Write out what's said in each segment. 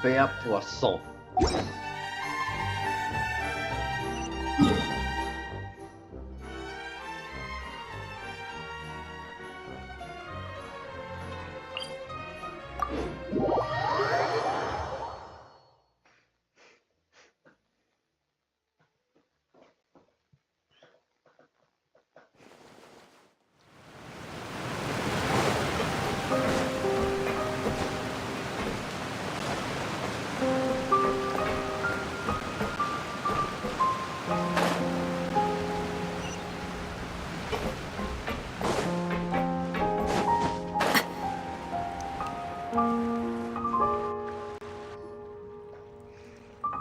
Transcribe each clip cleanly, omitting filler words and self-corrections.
trofea Poisson.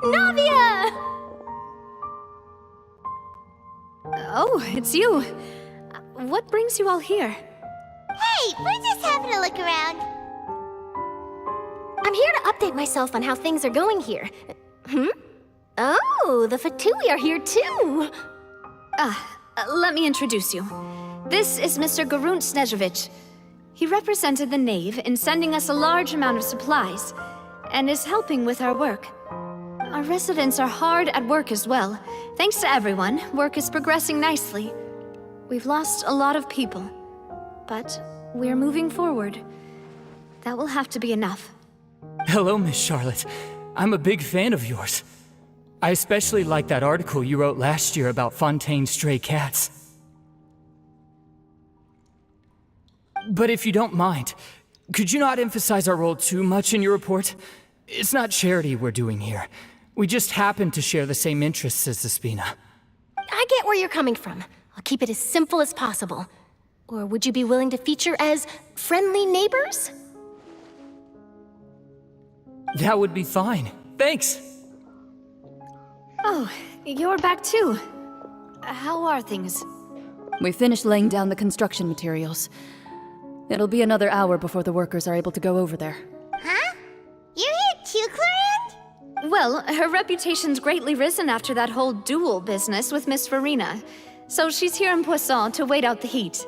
Navia! Oh, it's you. What brings you all here? Hey, we're just having a look around. I'm here to update myself on how things are going here. Oh, the Fatui are here too! Let me introduce you. This is Mr. Garunt Snežević. He represented the Knave in sending us a large amount of supplies, and is helping with our work. Our residents are hard at work as well. Thanks to everyone, work is progressing nicely. We've lost a lot of people, but we're moving forward. That will have to be enough. Hello, Miss Charlotte. I'm a big fan of yours. I especially like that article you wrote last year about Fontaine's stray cats. But if you don't mind, could you not emphasize our role too much in your report? It's not charity we're doing here. We just happen to share the same interests as the Spina. I get where you're coming from. I'll keep it as simple as possible. Or would you be willing to feature as friendly neighbors? That would be fine. Thanks! Oh, you're back too. How are things? We finished laying down the construction materials. It'll be another hour before the workers are able to go over there. Huh? You're here too, Clorinde? Well, her reputation's greatly risen after that whole duel business with Miss Farina. So she's here in Poisson to wait out the heat.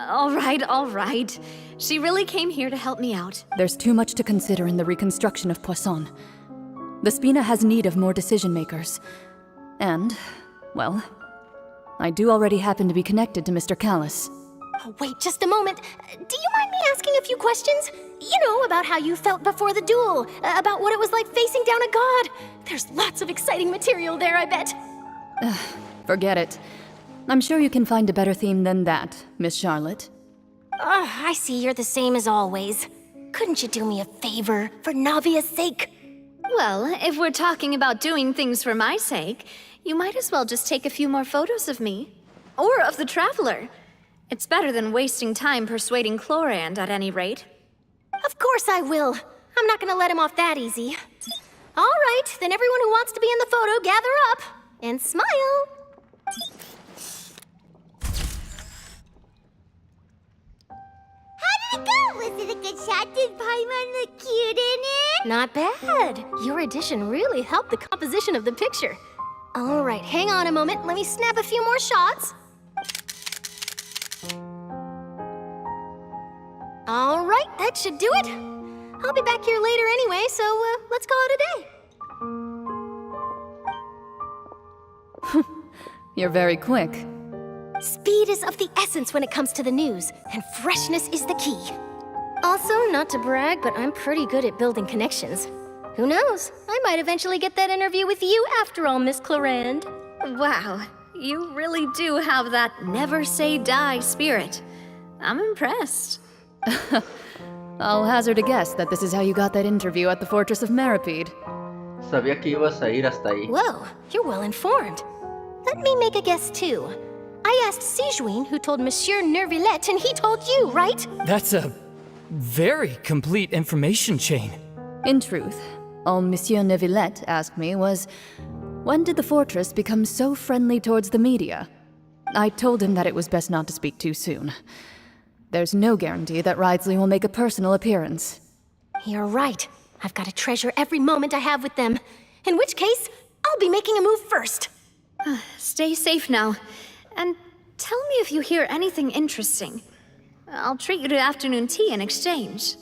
All right. She really came here to help me out. There's too much to consider in the reconstruction of Poisson. The Spina has need of more decision-makers. And, well, I do already happen to be connected to Mr. Callis. Oh, wait just a moment. Do you mind me asking a few questions? You know, about how you felt before the duel, about what it was like facing down a god. There's lots of exciting material there, I bet. Forget it. I'm sure you can find a better theme than that, Miss Charlotte. I see you're the same as always. Couldn't you do me a favor, for Navia's sake? Well, if we're talking about doing things for my sake, you might as well just take a few more photos of me. Or of the Traveler. It's better than wasting time persuading Clorinde, at any rate. Of course I will. I'm not gonna let him off that easy. All right, then everyone who wants to be in the photo, gather up. And smile. How did it go? Was it a good shot? Did Paimon look cute in it? Not bad. Your addition really helped the composition of the picture. All right, hang on a moment. Let me snap a few more shots. All right, that should do it. I'll be back here later anyway, so let's call it a day. You're very quick. Speed is of the essence when it comes to the news, and freshness is the key. Also, not to brag, but I'm pretty good at building connections. Who knows? I might eventually get that interview with you after all, Miss Clorinde. Wow, you really do have that never say die spirit. I'm impressed. I'll hazard a guess that this is how you got that interview at the Fortress of Merópide. Sabía que ibas a ir hasta ahí. Whoa, you're well informed. Let me make a guess too. I asked Sigewinne, who told Monsieur Neuvillette, and he told you, right? That's a very complete information chain. In truth, all Monsieur Neuvillette asked me was, when did the fortress become so friendly towards the media? I told him that it was best not to speak too soon. There's no guarantee that Wriothesley will make a personal appearance. You're right. I've got to treasure every moment I have with them. In which case, I'll be making a move first. Stay safe now. And tell me if you hear anything interesting. I'll treat you to afternoon tea in exchange.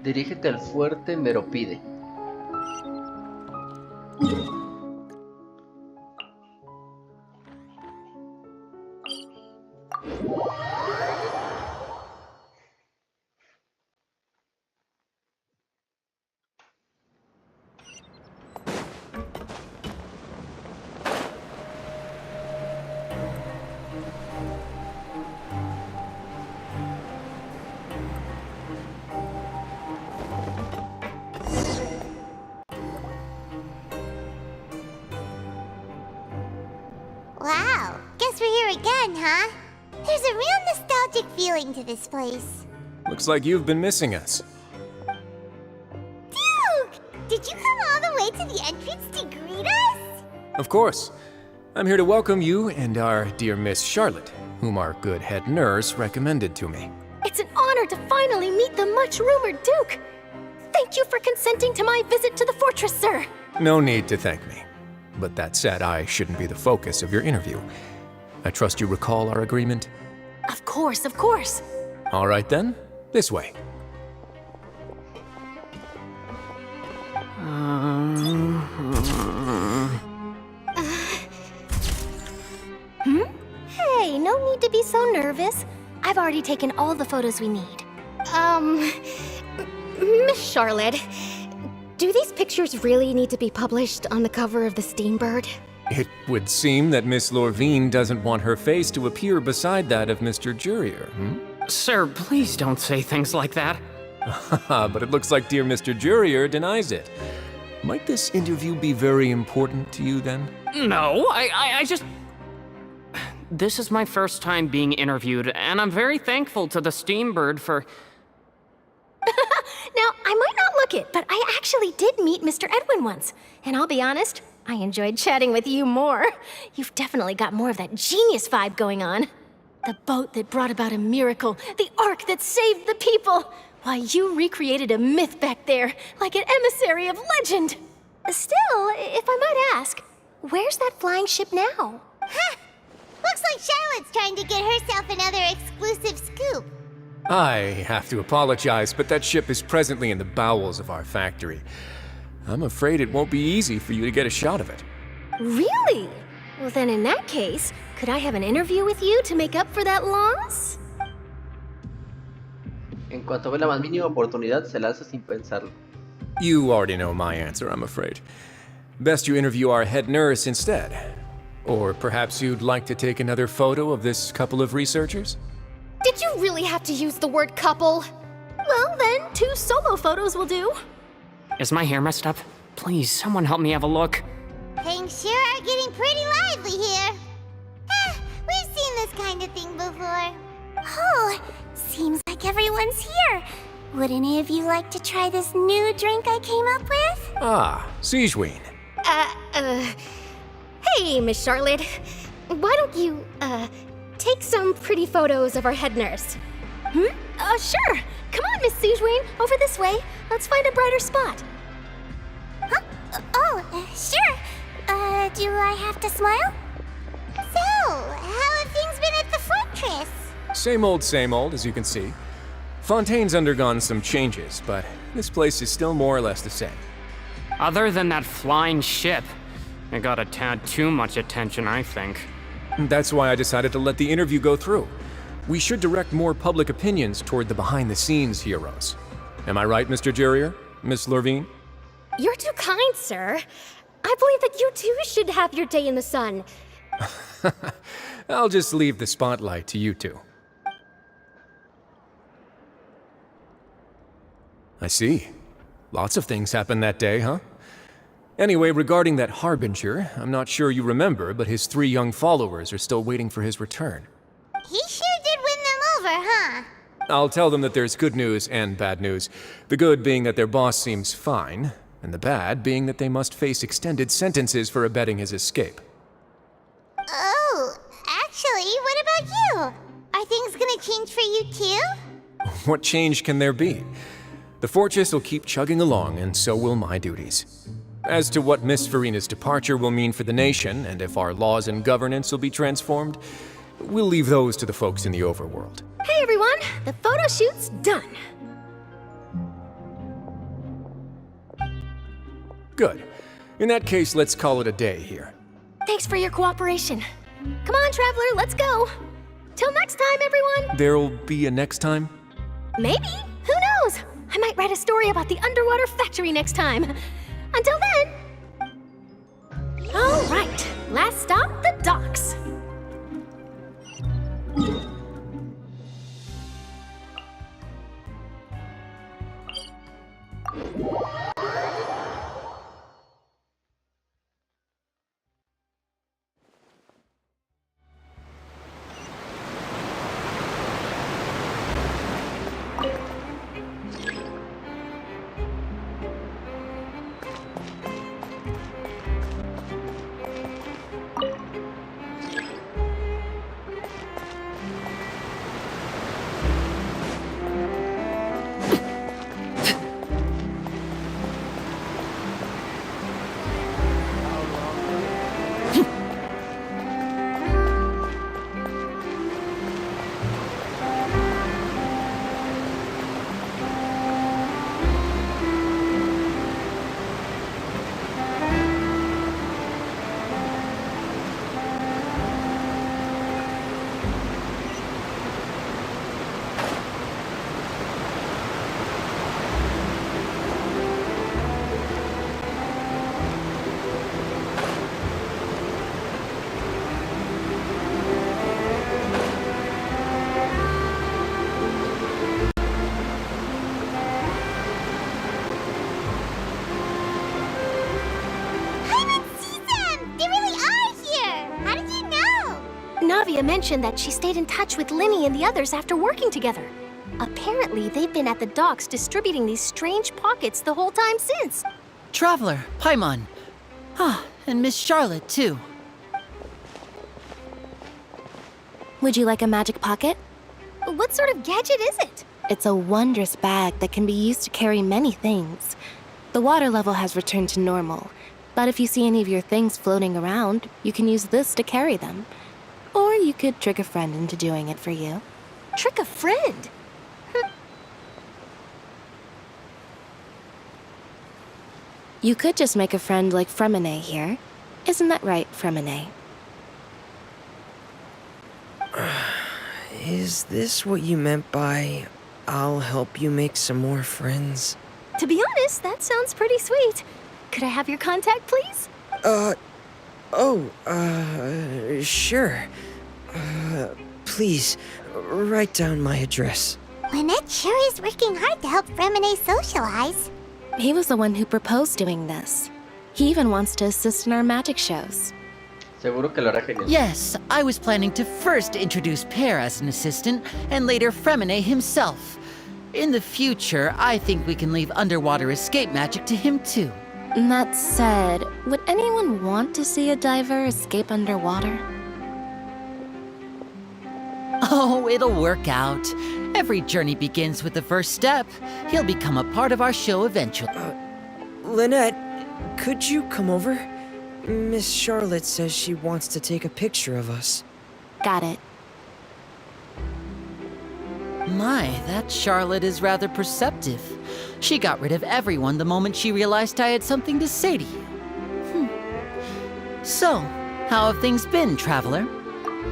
Dirígete al fuerte Merópide. Wow, guess we're here again, huh? There's a real nostalgic feeling to this place. Looks like you've been missing us. Duke! Did you come all the way to the entrance to greet us? Of course. I'm here to welcome you and our dear Miss Charlotte, whom our good head nurse recommended to me. It's an honor to finally meet the much-rumored Duke. Thank you for consenting to my visit to the fortress, sir. No need to thank me. But that said, I shouldn't be the focus of your interview. I trust you recall our agreement? Of course, of course. All right then, this way. Hey, no need to be so nervous. I've already taken all the photos we need. Miss Charlotte, do these pictures really need to be published on the cover of the Steambird? It would seem that Miss Lourvine doesn't want her face to appear beside that of Mr. Jurieu, Sir, please don't say things like that. But it looks like dear Mr. Jurieu denies it. Might this interview be very important to you then? No, I just... This is my first time being interviewed, and I'm very thankful to the Steambird for... Now, I might not look it, but I actually did meet Mr. Edwin once. And I'll be honest, I enjoyed chatting with you more. You've definitely got more of that genius vibe going on. The boat that brought about a miracle, the ark that saved the people. Why, you recreated a myth back there, like an emissary of legend. Still, if I might ask, where's that flying ship now? Ha! Looks like Charlotte's trying to get herself another exclusive scoop. I have to apologize, but that ship is presently in the bowels of our factory. I'm afraid it won't be easy for you to get a shot of it. Really? Well, then in that case, could I have an interview with you to make up for that loss? En cuanto ve la más mínima oportunidad, se lanza sin pensarlo. You already know my answer, I'm afraid. Best you interview our head nurse instead. Or perhaps you'd like to take another photo of this couple of researchers? Did you really have to use the word couple? Well, then, 2 solo photos will do. Is my hair messed up? Please, someone help me have a look. Things sure are getting pretty lively here. We've seen this kind of thing before. Oh, seems like everyone's here. Would any of you like to try this new drink I came up with? Ah, Sigewinne. Hey, Miss Charlotte. Why don't you, take some pretty photos of our head nurse? Sure. Come on, Miss Sigewinne, over this way. Let's find a brighter spot. Huh? Sure. Do I have to smile? So, how have things been at the fortress? Same old, as you can see. Fontaine's undergone some changes, but this place is still more or less the same. Other than that flying ship, it got a tad too much attention, I think. That's why I decided to let the interview go through. We should direct more public opinions toward the behind-the-scenes heroes. Am I right, Mr. Jurieu? Miss Lourvine? You're too kind, sir. I believe that you too should have your day in the sun. I'll just leave the spotlight to you two. I see. Lots of things happened that day, huh? Anyway, regarding that Harbinger, I'm not sure you remember, but his 3 young followers are still waiting for his return. He sure did win them over, huh? I'll tell them that there's good news and bad news. The good being that their boss seems fine, and the bad being that they must face extended sentences for abetting his escape. Oh, actually, what about you? Are things gonna change for you too? What change can there be? The fortress will keep chugging along, and so will my duties. As to what Miss Farina's departure will mean for the nation, and if our laws and governance will be transformed, we'll leave those to the folks in the overworld. Hey everyone, the photo shoot's done. Good. In that case, let's call it a day here. Thanks for your cooperation. Come on, Traveler, let's go. Till next time, everyone. There'll be a next time? Maybe. Who knows? I might write a story about the underwater factory next time. Until then. All right. Last stop, the docks. Navia mentioned that she stayed in touch with Lyney and the others after working together. Apparently, they've been at the docks distributing these strange pockets the whole time since. Traveler, Paimon. Ah, and Miss Charlotte, too. Would you like a magic pocket? What sort of gadget is it? It's a wondrous bag that can be used to carry many things. The water level has returned to normal, but if you see any of your things floating around, you can use this to carry them. Or you could trick a friend into doing it for you. Trick a friend? You could just make a friend like Freminet here. Isn't that right, Freminet? Is this what you meant by, I'll help you make some more friends? To be honest, that sounds pretty sweet. Could I have your contact, please? Sure. Please, write down my address. Lynette sure is working hard to help Freminet socialize. He was the one who proposed doing this. He even wants to assist in our magic shows. Seguro que lo hará genial. Yes, I was planning to first introduce Pear as an assistant, and later Freminet himself. In the future, I think we can leave underwater escape magic to him too. That said, would anyone want to see a diver escape underwater? Oh, it'll work out. Every journey begins with the first step. He'll become a part of our show eventually. Lynette, could you come over? Miss Charlotte says she wants to take a picture of us. Got it. My, that Charlotte is rather perceptive. She got rid of everyone the moment she realized I had something to say to you. So, how have things been, Traveler?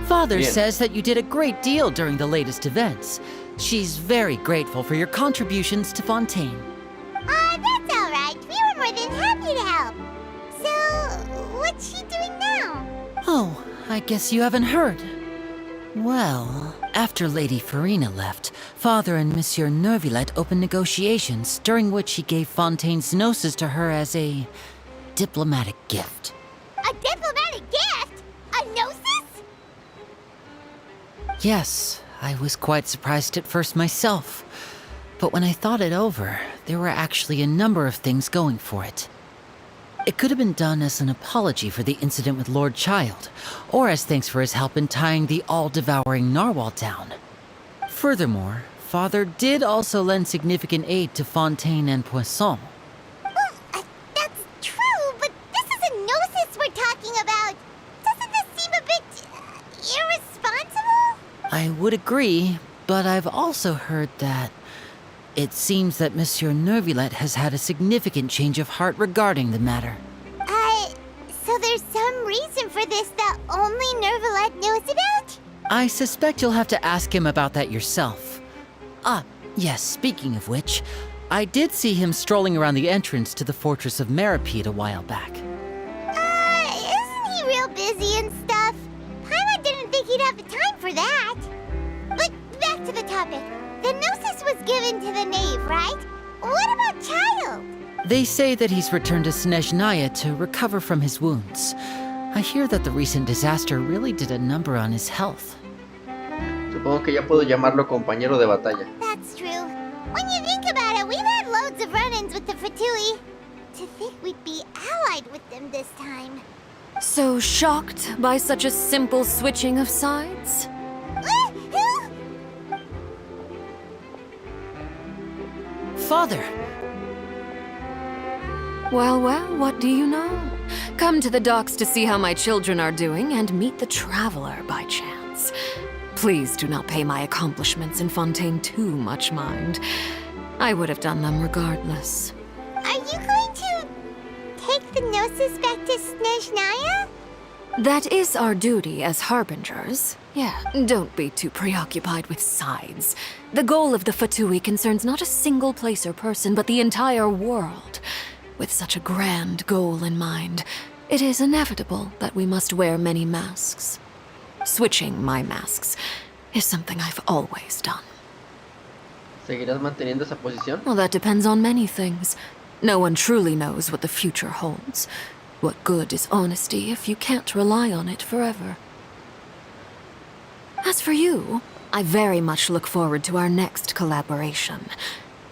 Father says that you did a great deal during the latest events. She's very grateful for your contributions to Fontaine. That's all right. We were more than happy to help. So, what's she doing now? Oh, I guess you haven't heard. Well, after Lady Farina left, Father and Monsieur Neuvillette opened negotiations, during which he gave Fontaine's gnosis to her as a diplomatic gift. A diplomatic gift? A gnosis? Yes, I was quite surprised at first myself. But when I thought it over, there were actually a number of things going for it. It could have been done as an apology for the incident with Lord Childe, or as thanks for his help in tying the all-devouring narwhal down. Furthermore, Father did also lend significant aid to Fontaine and Poisson. Well, that's true, but this is a gnosis we're talking about. Doesn't this seem a bit irresponsible? I would agree, but I've also heard that It seems that Monsieur Neuvillette has had a significant change of heart regarding the matter. So there's some reason for this that only Neuvillette knows about? I suspect you'll have to ask him about that yourself. Ah, yes, speaking of which, I did see him strolling around the entrance to the fortress of Merópide a while back. Isn't he real busy and stuff? Paimon didn't think he'd have the time for that. But back to the topic. The Gnosis was given to the knave, right? What about Childe? They say that he's returned to Snezhnaya to recover from his wounds. I hear that the recent disaster really did a number on his health. Supongo que ya puedo llamarlo compañero de batalla. That's true. When you think about it, we've had loads of run-ins with the Fatui. To think we'd be allied with them this time. So shocked by such a simple switching of sides? Father! Well, what do you know? Come to the docks to see how my children are doing and meet the traveler by chance. Please do not pay my accomplishments in Fontaine too much mind. I would have done them regardless. Are you going to take the Gnosis back to Snezhnaya? That is our duty as harbingers. Yeah, don't be too preoccupied with sides. The goal of the Fatui concerns not a single place or person, but the entire world. With such a grand goal in mind, it is inevitable that we must wear many masks. Switching my masks is something I've always done. ¿Seguirás manteniendo esa posición? Well, that depends on many things. No one truly knows what the future holds. What good is honesty if you can't rely on it forever? As for you, I very much look forward to our next collaboration.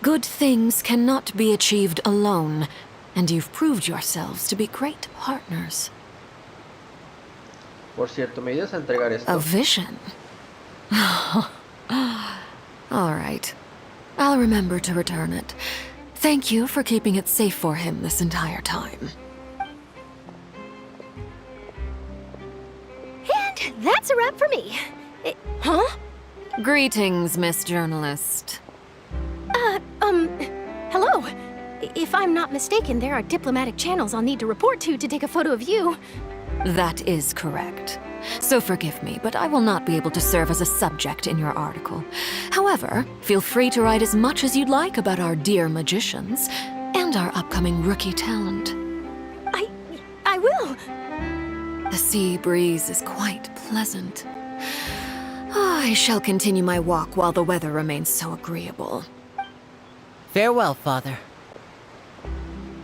Good things cannot be achieved alone, and you've proved yourselves to be great partners. Por cierto, ¿me ayudas a entregar esto? A vision? All right. I'll remember to return it. Thank you for keeping it safe for him this entire time. And that's a wrap for me. Huh? Greetings, Miss Journalist. Hello. If I'm not mistaken, there are diplomatic channels I'll need to report to take a photo of you. That is correct. So forgive me, but I will not be able to serve as a subject in your article. However, feel free to write as much as you'd like about our dear magicians and our upcoming rookie talent. I will. The sea breeze is quite pleasant. I shall continue my walk while the weather remains so agreeable. Farewell, Father.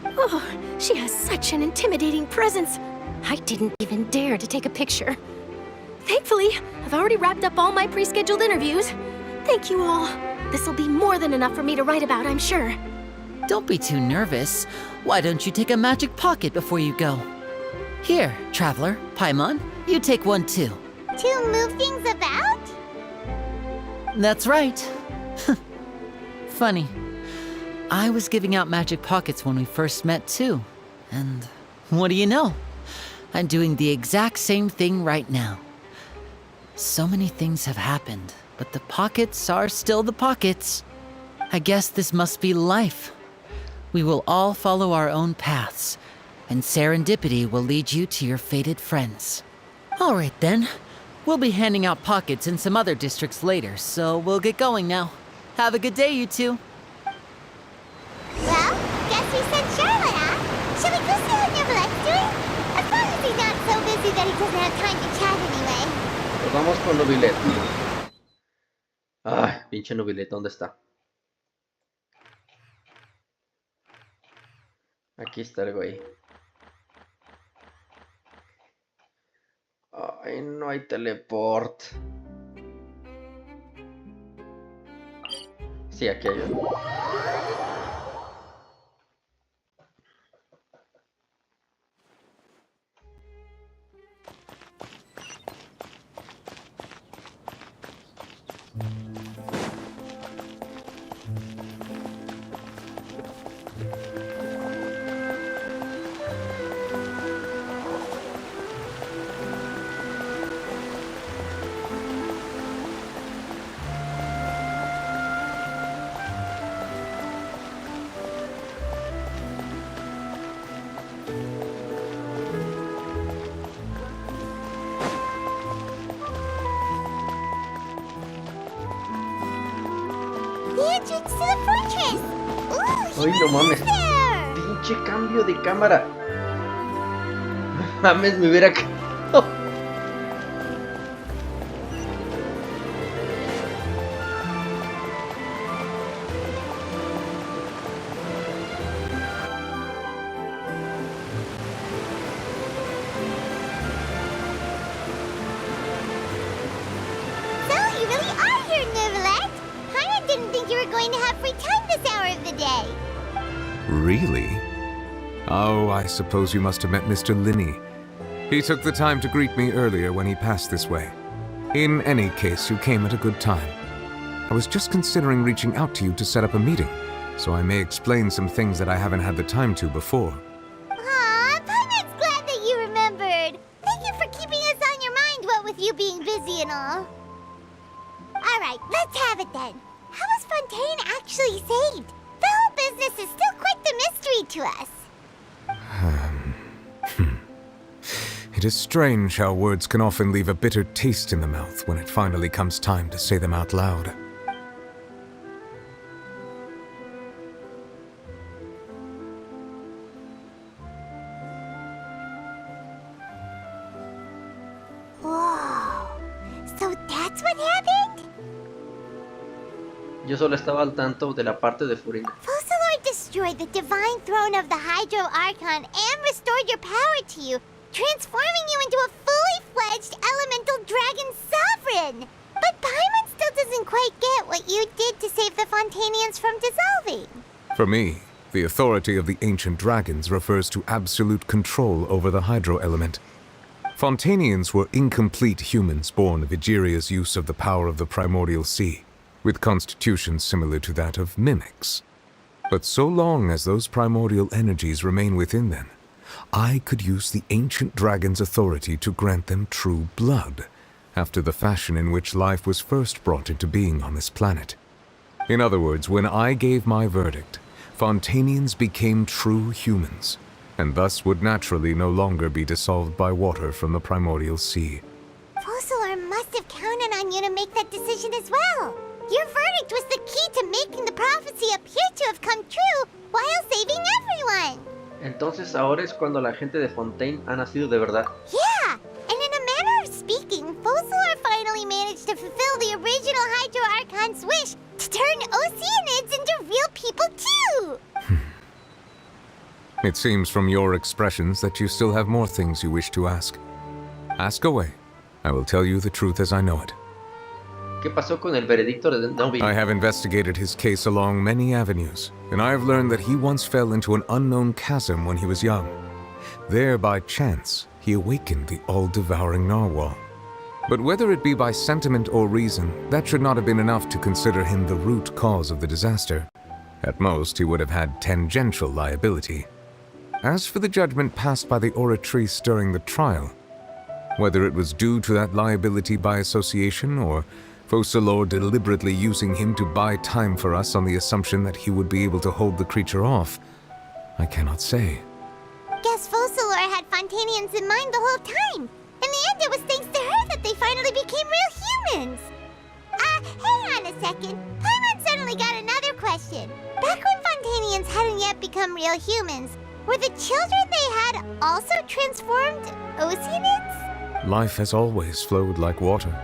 Oh, she has such an intimidating presence. I didn't even dare to take a picture. Thankfully, I've already wrapped up all my pre-scheduled interviews. Thank you all. This'll be more than enough for me to write about, I'm sure. Don't be too nervous. Why don't you take a magic pocket before you go? Here, Traveler, Paimon, you take one too. To move things about? That's right. Funny. I was giving out magic pockets when we first met too. And what do you know? I'm doing the exact same thing right now. So many things have happened, but the pockets are still the pockets. I guess this must be life. We will all follow our own paths, and serendipity will lead you to your fated friends. All right then. We'll be handing out pockets in some other districts later, so we'll get going now. Have a good day, you two. Well, guess we sent Charlotte, huh? Shall we go see how Neuvillette's doing? As long as he's not so busy that he doesn't have time to chat anyway. Pues vamos con Neuvillette. Ay, pinche Neuvillette, ¿dónde está? Aquí está el güey. Ay, no hay teleport. Sí, aquí hay uno. entrance to the fortress. Ooh, Ay, no mames. there. Pinche cambio de cámara. Mames, me hubiera quedado. So, you really are here, Neuvillette. Paimon didn't think you were going to have free time this hour of the day. Really? Oh, I suppose you must have met Mr. Lyney. He took the time to greet me earlier when he passed this way. In any case, you came at a good time. I was just considering reaching out to you to set up a meeting, so I may explain some things that I haven't had the time to before. Aw, Paimon's glad that you remembered. Thank you for keeping us on your mind, what with you being busy and all. Alright, let's have it then. How was Fontaine actually saved? The whole business is still quite the mystery to us. It is strange how words can often leave a bitter taste in the mouth when it finally comes time to say them out loud. Whoa. So that's what happened? Yo solo estaba al tanto de la parte de Furina. Focalor destroyed the divine throne of the Hydro Archon and restored your power to you, transforming you into a fully fledged elemental dragon sovereign. But Paimon still doesn't quite get what you did to save the Fontanians from dissolving. For me, the authority of the ancient dragons refers to absolute control over the hydro element. Fontanians were incomplete humans born of Egeria's use of the power of the primordial sea, with constitutions similar to that of mimics. But so long as those primordial energies remain within them, I could use the ancient dragon's authority to grant them true blood, after the fashion in which life was first brought into being on this planet. In other words, when I gave my verdict, Fontanians became true humans, and thus would naturally no longer be dissolved by water from the primordial sea. Focalor must have counted on you to make that decision as well. Your verdict was the key to making the prophecy appear to have come true while saving everyone. Entonces ahora es cuando la gente de Fontaine ha nacido de verdad. Yeah, and in a manner of speaking, Focalor finally managed to fulfill the original Hydro Archon's wish to turn Oceanids into real people too! It seems from your expressions that you still have more things you wish to ask. Ask away. I will tell you the truth as I know it. ¿Qué pasó con el veredicto de Navia? I have investigated his case along many avenues, and I have learned that he once fell into an unknown chasm when he was young. There, by chance, he awakened the all-devouring narwhal. But whether it be by sentiment or reason, that should not have been enough to consider him the root cause of the disaster. At most, he would have had tangential liability. As for the judgment passed by the oratrice during the trial, whether it was due to that liability by association or Focalor deliberately using him to buy time for us on the assumption that he would be able to hold the creature off, I cannot say. Guess Focalor had Fontanians in mind the whole time. In the end, it was thanks to her that they finally became real humans. Hang on a second. Paimon suddenly got another question. Back when Fontanians hadn't yet become real humans, were the children they had also transformed Oceanids? Life has always flowed like water.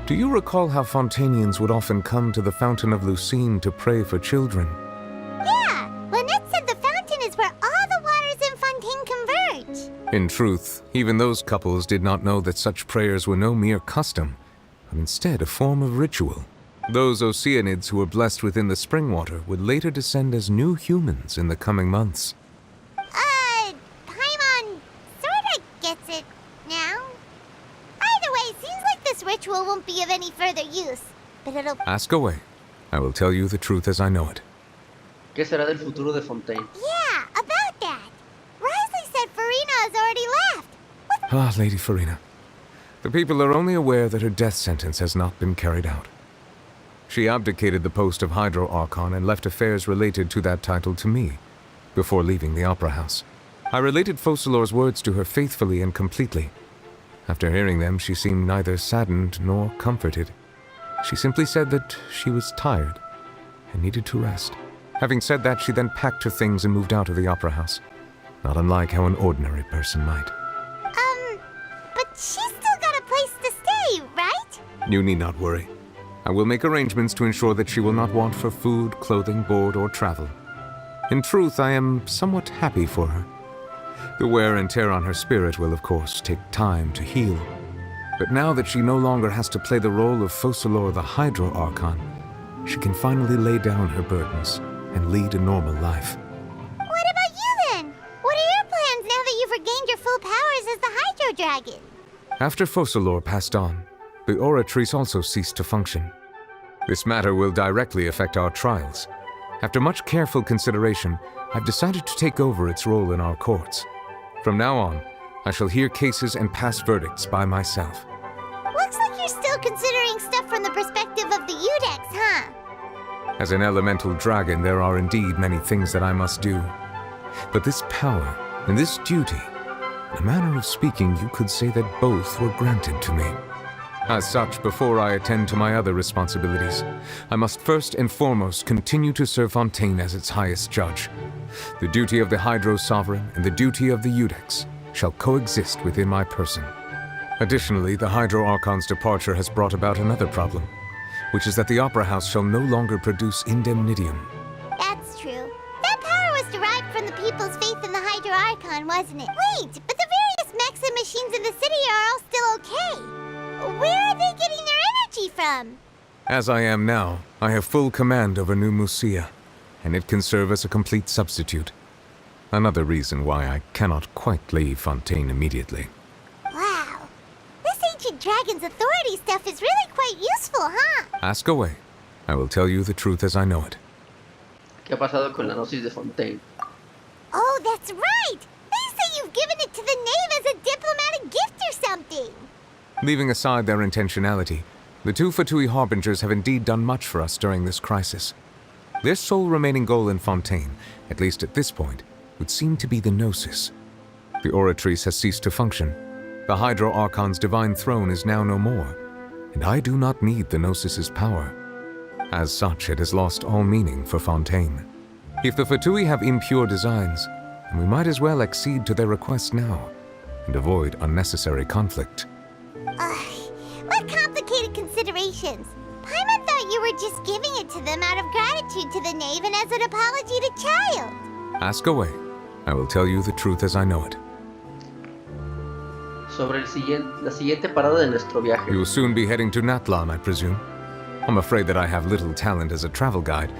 Do you recall how Fontanians would often come to the Fountain of Lucine to pray for children? Yeah, Lynette said the fountain is where all the waters in Fontaine converge. In truth, even those couples did not know that such prayers were no mere custom, but instead a form of ritual. Those Oceanids who were blessed within the spring water would later descend as new humans in the coming months. Paimon sorta gets it now. Either way, it seems like this ritual won't be of any further use, but it'll... Ask away. I will tell you the truth as I know it. ¿Qué será del futuro de Fontaine? Yeah, about that. Wriothesley said Farina has already left. Ah, Lady Farina. The people are only aware that her death sentence has not been carried out. She abdicated the post of Hydro Archon and left affairs related to that title to me, before leaving the Opera House. I related Focalor's words to her faithfully and completely. After hearing them, she seemed neither saddened nor comforted. She simply said that she was tired, and needed to rest. Having said that, she then packed her things and moved out of the opera house, not unlike how an ordinary person might. But she's still got a place to stay, right? You need not worry. I will make arrangements to ensure that she will not want for food, clothing, board, or travel. In truth, I am somewhat happy for her. The wear and tear on her spirit will, of course, take time to heal. But now that she no longer has to play the role of Focalor the Hydro Archon, she can finally lay down her burdens and lead a normal life. What about you then? What are your plans now that you've regained your full powers as the Hydro Dragon? After Focalor passed on, the Oratrice also ceased to function. This matter will directly affect our trials. After much careful consideration, I've decided to take over its role in our courts. From now on, I shall hear cases and pass verdicts by myself. Looks like you're still considering stuff from the perspective of the Udex, huh? As an elemental dragon, there are indeed many things that I must do. But this power and this duty, in a manner of speaking, you could say that both were granted to me. As such, before I attend to my other responsibilities, I must first and foremost continue to serve Fontaine as its highest judge. The duty of the Hydro Sovereign and the duty of the Udex shall coexist within my person. Additionally, the Hydro Archon's departure has brought about another problem, which is that the Opera House shall no longer produce indemnitium. That's true. That power was derived from the people's faith in the Hydro Archon, wasn't it? Wait, but the various mechs and machines in the city are all still okay. Where are they getting their energy from? As I am now, I have full command over New Musia, and it can serve as a complete substitute. Another reason why I cannot quite leave Fontaine immediately. Wow. This ancient dragon's authority stuff is really quite useful, huh? Ask away. I will tell you the truth as I know it. ¿Qué ha pasado con la gnosis de Fontaine? Oh, that's right! They say you've given it to the knave as a diplomatic gift or something! Leaving aside their intentionality, the two Fatui Harbingers have indeed done much for us during this crisis. Their sole remaining goal in Fontaine, at least at this point, would seem to be the Gnosis. The Oratrice has ceased to function. The Hydro Archon's divine throne is now no more, and I do not need the Gnosis's power. As such, it has lost all meaning for Fontaine. If the Fatui have impure designs, then we might as well accede to their request now, and avoid unnecessary conflict. What complicated considerations. Paimon thought you were just giving it to them out of gratitude to the knave and as an apology to Child. Ask away. I will tell you the truth as I know it. Sobre la siguiente parada de nuestro viaje. You will soon be heading to Natlan, I presume. I'm afraid that I have little talent as a travel guide,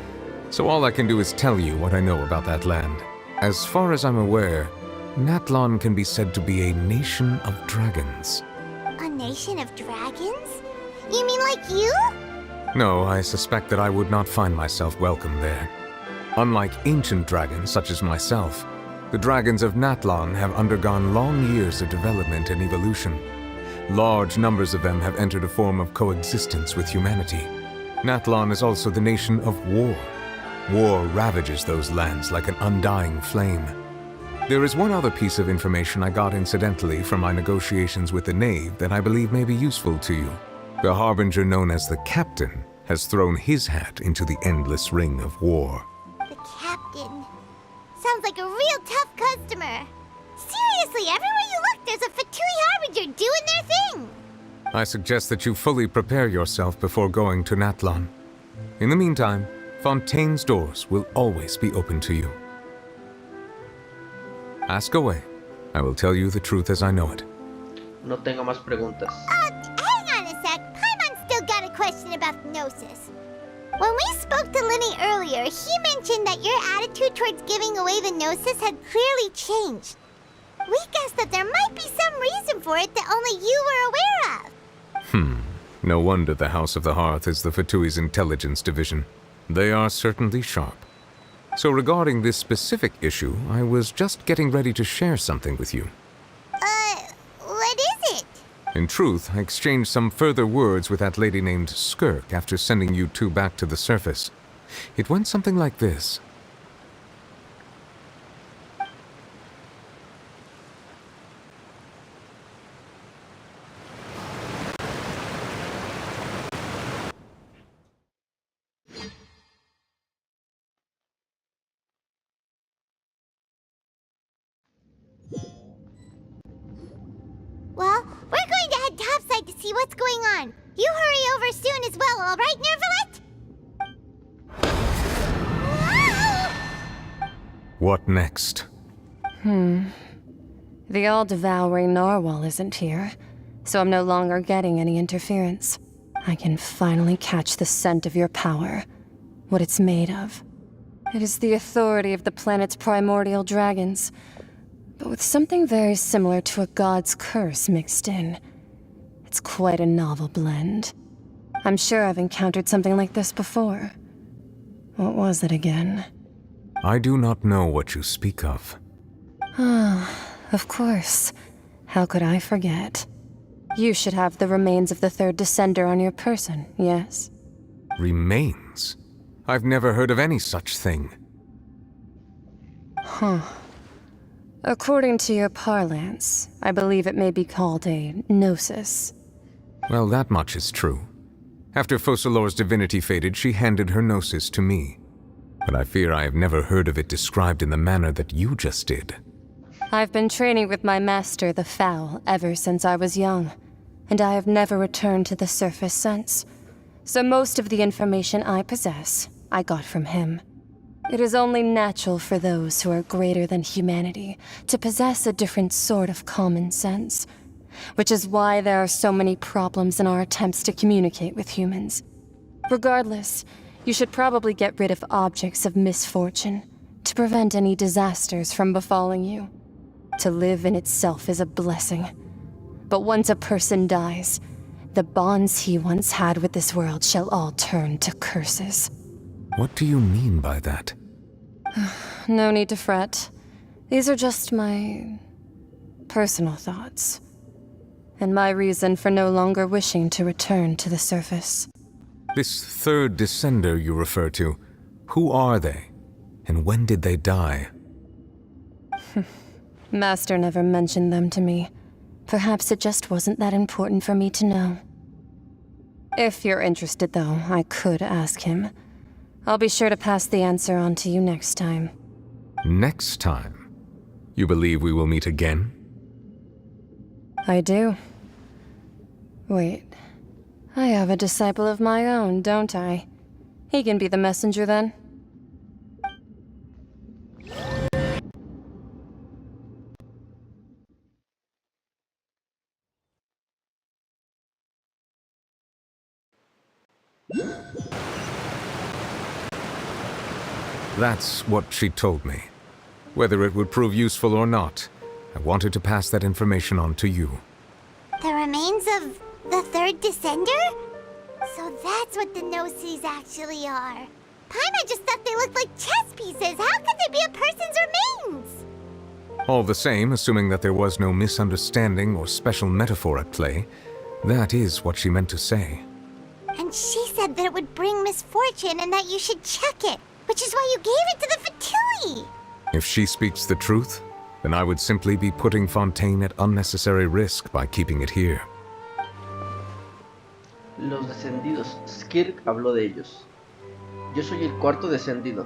so all I can do is tell you what I know about that land. As far as I'm aware, Natlan can be said to be a nation of dragons. A nation of dragons? You mean like you? No, I suspect that I would not find myself welcome there. Unlike ancient dragons such as myself, the dragons of Natlan have undergone long years of development and evolution. Large numbers of them have entered a form of coexistence with humanity. Natlan is also the nation of war. War ravages those lands like an undying flame. There is one other piece of information I got incidentally from my negotiations with the knave that I believe may be useful to you. The harbinger known as the Captain has thrown his hat into the endless ring of war. The Captain. Sounds like a real tough customer. Seriously, everywhere you look, there's a Fatui Harbinger doing their thing. I suggest that you fully prepare yourself before going to Natlan. In the meantime, Fontaine's doors will always be open to you. Ask away. I will tell you the truth as I know it. No tengo más preguntas. Hang on a sec. Paimon's still got a question about Gnosis. When we spoke to Lyney earlier, he mentioned that your attitude towards giving away the Gnosis had clearly changed. We guessed that there might be some reason for it that only you were aware of. No wonder the House of the Hearth is the Fatui's intelligence division. They are certainly sharp. So regarding this specific issue, I was just getting ready to share something with you. What is it? In truth, I exchanged some further words with that lady named Skirk after sending you two back to the surface. It went something like this. see what's going on. You hurry over soon as well, all right, Nervalet? What next? The all-devouring narwhal isn't here, so I'm no longer getting any interference. I can finally catch the scent of your power, what it's made of. It is the authority of the planet's primordial dragons, but with something very similar to a god's curse mixed in. It's quite a novel blend. I'm sure I've encountered something like this before. What was it again? I do not know what you speak of. Of course. How could I forget? You should have the remains of the third descender on your person, yes? Remains? I've never heard of any such thing. According to your parlance, I believe it may be called a gnosis. Well, that much is true. After Focalor's divinity faded, she handed her gnosis to me. But I fear I have never heard of it described in the manner that you just did. I've been training with my master, the Foul, ever since I was young, and I have never returned to the surface since. So most of the information I possess, I got from him. It is only natural for those who are greater than humanity to possess a different sort of common sense, which is why there are so many problems in our attempts to communicate with humans. Regardless, you should probably get rid of objects of misfortune to prevent any disasters from befalling you. To live in itself is a blessing. But once a person dies, the bonds he once had with this world shall all turn to curses. What do you mean by that? No need to fret. These are just my personal thoughts, and my reason for no longer wishing to return to the surface. This third descender you refer to, who are they? And when did they die? Master never mentioned them to me. Perhaps it just wasn't that important for me to know. If you're interested, though, I could ask him. I'll be sure to pass the answer on to you next time. Next time? You believe we will meet again? I do. Wait. I have a disciple of my own, don't I? He can be the messenger then. That's what she told me. Whether it would prove useful or not, I wanted to pass that information on to you. The remains of the third descender? So that's what the Gnosis actually are. Paimon just thought they looked like chess pieces. How could they be a person's remains? All the same, assuming that there was no misunderstanding or special metaphor at play, that is what she meant to say. And she said that it would bring misfortune and that you should check it, which is why you gave it to the Fatui. If she speaks the truth, then I would simply be putting Fontaine at unnecessary risk by keeping it here. Los descendidos. Skirk habló de ellos. Yo soy el cuarto descendido.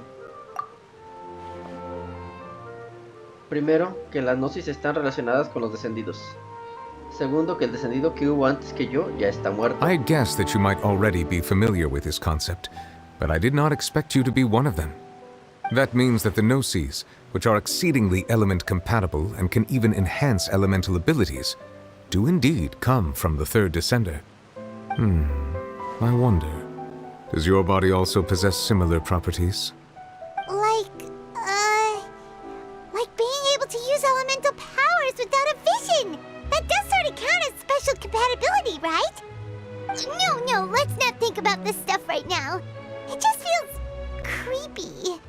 Primero, que las gnosis están relacionadas con los descendidos. Segundo, que el descendido que hubo antes que yo ya está muerto. I guessed that you might already be familiar with this concept, but I did not expect you to be one of them. That means that the Gnosis, which are exceedingly element-compatible and can even enhance elemental abilities, do indeed come from the third descender. I wonder, does your body also possess similar properties? Like being able to use elemental powers without a vision. That does sort of count as special compatibility, right? No, let's not think about this stuff right now. It just feels creepy.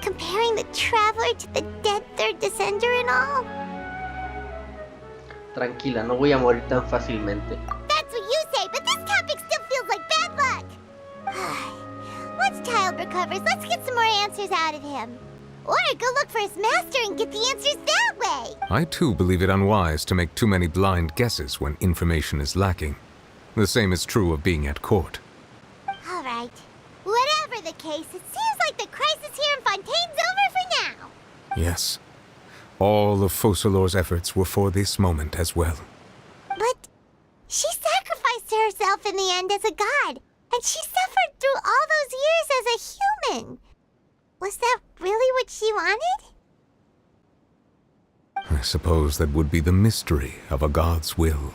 Comparing the Traveler to the dead third descender and all. Tranquila, no voy a morir tan fácilmente. That's what you say, but this topic still feels like bad luck. Once Childe recovers, let's get some more answers out of him. Or go look for his master and get the answers that way. I too believe it unwise to make too many blind guesses when information is lacking. The same is true of being at court. All right. Whatever the case, it seems like the crisis here in Fontaine's over for now. Yes. All of Focalor's efforts were for this moment as well. But she sacrificed herself in the end as a god, and she suffered through all those years as a human. Was that really what she wanted? I suppose that would be the mystery of a god's will.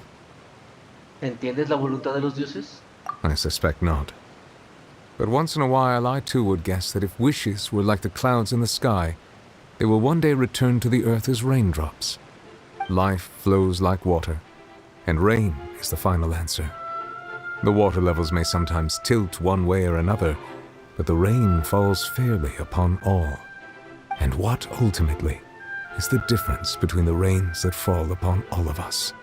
¿Entiendes la voluntad de los dioses? I suspect not. But once in a while I too would guess that if wishes were like the clouds in the sky, they will one day return to the earth as raindrops. Life flows like water, and rain is the final answer. The water levels may sometimes tilt one way or another, but the rain falls fairly upon all. And what, ultimately, is the difference between the rains that fall upon all of us?